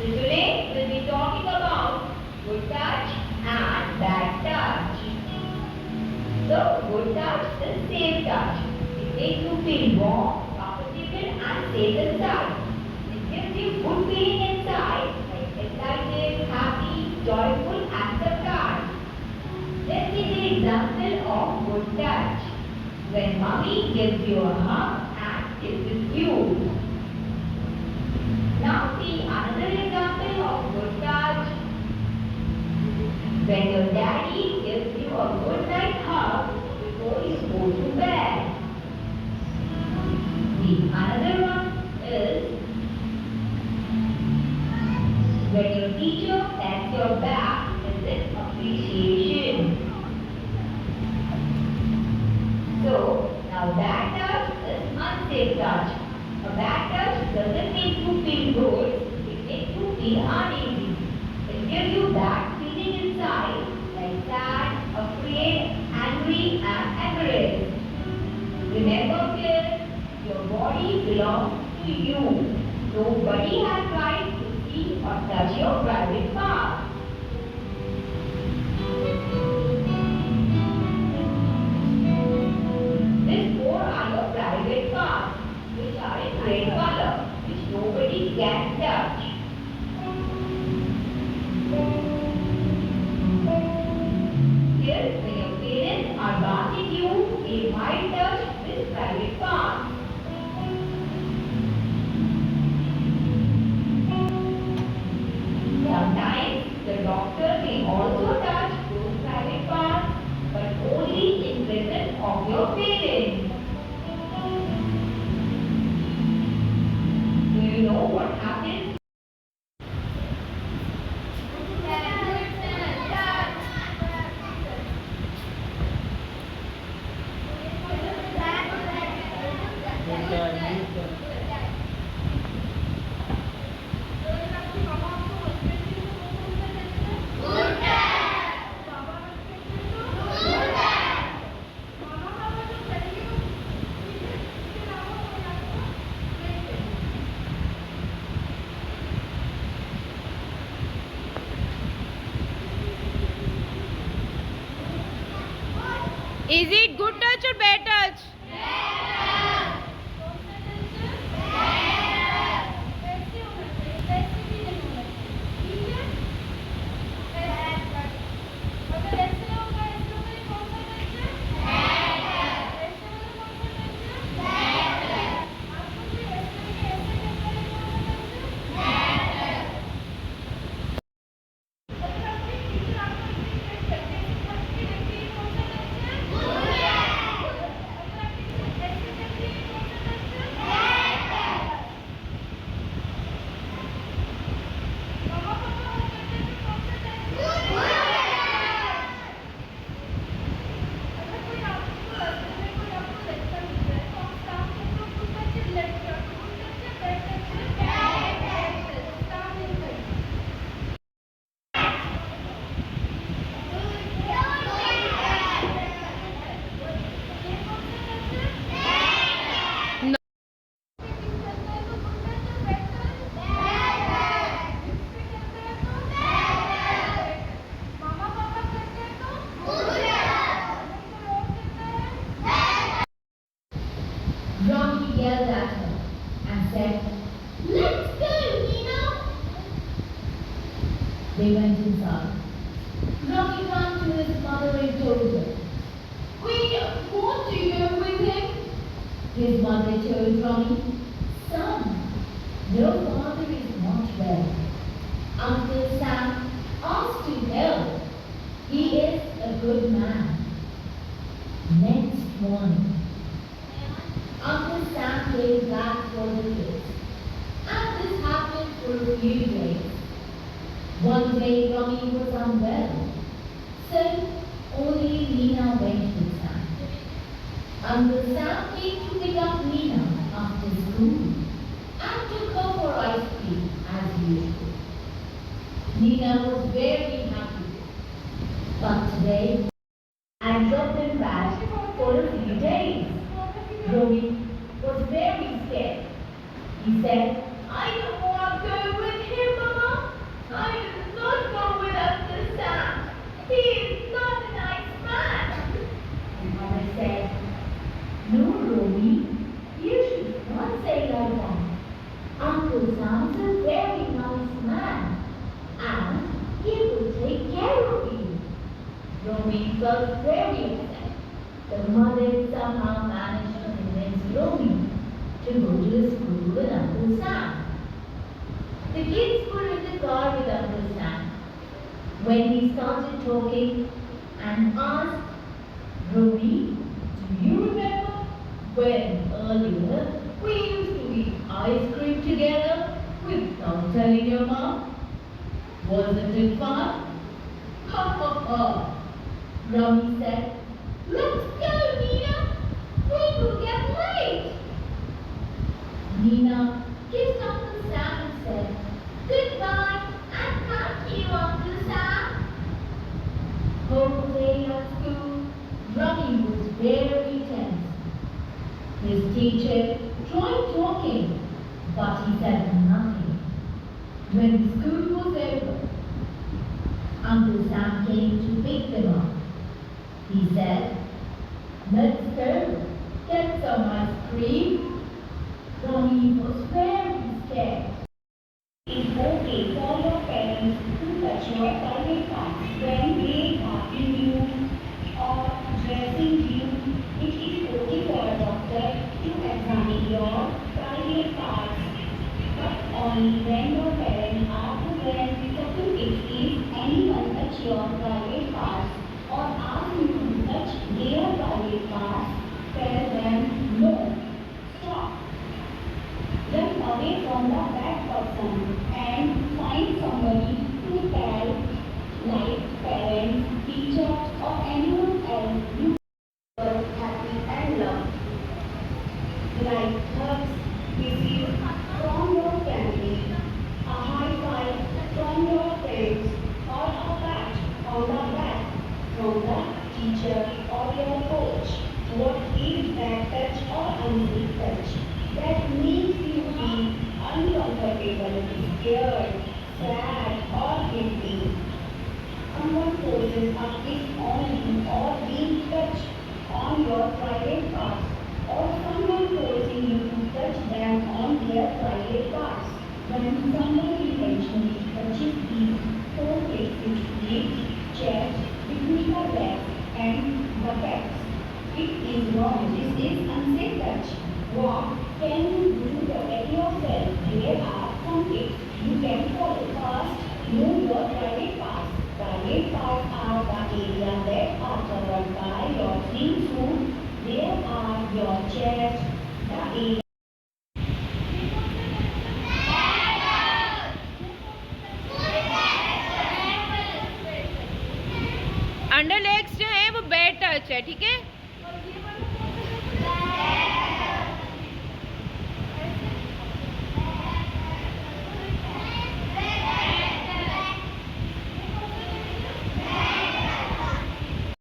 So today we'll be talking about good touch and bad touch. So good touch is safe touch. It makes you feel warm, comfortable and safe inside. It gives you good feeling inside, like excited, happy, joyful and surprised. Let's see the example of good touch. When mommy gives you a hug and kisses you. Now see another example of good touch. When your daddy gives you a good night hug before you go to bed. The another one is when your teacher pats your back with an appreciation. So now bad touch is unsafe touch. A bad touch doesn't make you feel good, it makes you feel uneasy. It gives you bad feeling inside, like sad, afraid, angry and embarrassed. Remember kids, your body belongs to you. Nobody has right to see or touch your private parts. These four are your private parts, which are in red color, which nobody can touch. Here, when your parents are bathing you, they might touch this private part. Sometimes, the doctor may also touch those private parts, but only in presence of your parents. Do you know what happens? Is it good touch or bad touch? Rocky yelled at her and said, "Let's go, Nina!" They went inside. Rocky ran to his mother and told her, "We don't want to go with him." His mother told Rocky, "Son, your father is not well. Uncle Sam asked to help. He is a good man." Next morning, Uncle Sam came back for the kids. And this happened for a few days. One day, Rocky was unwell. So, only Nina went with Sam. Uncle Sam came to pick up Nina after school and took her for ice cream as usual. Nina was very happy. But today, I dropped him back for a few days. Rocky was very scared. He said, "I don't want to go with him, Mama." with Uncle Sam. The kids were in the car with Uncle Sam when he started talking and asked, Romy, do you remember when earlier we used to eat ice cream together without telling your mom? Wasn't it fun? Ha ha ha! Romy said, let's go, Nina! We will get late! Nina kissed Uncle Sam and said, goodbye and thank you, Uncle Sam. Whole day at school, Romy was very tense. His teacher tried talking, but he said nothing. When school was over, Uncle Sam came to pick them up. He said, let's go get some ice cream. Romy was very scared. It's okay for your parents to touch your private parts when they are in you or dressing you. It is okay for a doctor to examine your private parts, but only when your parents are present. So if anyone touch your private parts or ask you to touch their private parts, tell them no. Stop. Run away from the bad person and find somebody to tell, like parents, teachers, or anyone else you are happy and love. Like hugs, kisses from your family, a high five from your friends, or a pat on the back from the teacher or your coach. What is that touch or unsafe touch that makes you feel uncomfortable, scared, sad, or guilty? Someone forces a kiss on you or being touched on your private parts, or someone forcing you to touch them on their private parts. When someone intentionally touches these four places, lips, chest, between the legs, and buttocks, it is wrong. This is unsafe touch. What can you do to protect yourself? There are some tips you can follow. First, know your private parts. Private parts are the areas that are covered by your swimsuit. There are your chest, the area. Under legs जो है वो bad touch है, ठीक है.